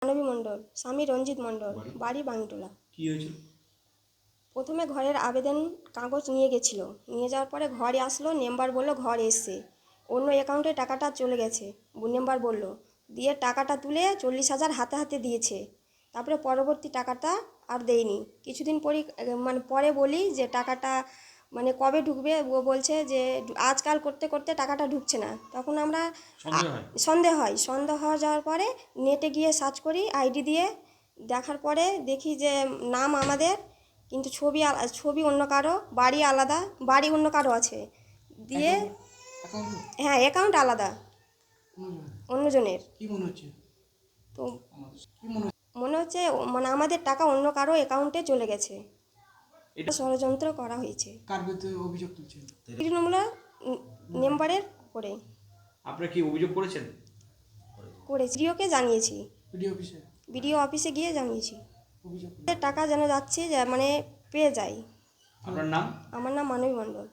মানবী মণ্ডল, স্বামী রঞ্জিত মণ্ডল, বাড়ি বাংটোলা। কি হয়েছিল? প্রথমে ঘরের আবেদন কাগজ নিয়ে গেছিলো, নিয়ে যাওয়ার পরে ঘরে আসলো, মেম্বার বললো ঘর এসছে, অন্য অ্যাকাউন্টে টাকাটা চলে গেছে মেম্বার বললো, দিয়ে টাকাটা তুলে 40,000 হাতে হাতে দিয়েছে। তারপরে পরবর্তী টাকাটা আর দেয়নি। কিছুদিন পরই পরে বলি যে টাকাটা কবে ঢুকবে, ও বলছে যে আজকাল করতে করতে টাকাটা ঢুকছে না। তখন আমরা সন্দেহ হয়ে যাওয়ার পরে নেটে গিয়ে সার্চ করি আইডি দিয়ে, দেখার পরে দেখি যে নাম আমাদের, কিন্তু ছবি অন্য কারো, বাড়ি আলাদা, বাড়ি অন্য কারো আছে, দিয়ে হ্যাঁ অ্যাকাউন্ট আলাদা অন্যজনের। তো মনে হচ্ছে আমাদের টাকা অন্য কারো অ্যাকাউন্টে চলে গেছে। এটা ষড়যন্ত্র করা হয়েছে। কার বিরুদ্ধে অভিযোগ তুলছেন? তৃণমূলের মেম্বারের করে। আপনারা কি অভিযোগ করেছেন? করেছি, বিডিওকে জানিয়েছি, অফিসে বিডিও অফিসে গিয়ে জানিয়েছি। অভিযোগ টাকা যেন যাচ্ছে, যে পেয়ে যাই। আপনার নাম? আমার নাম মানবী মণ্ডল।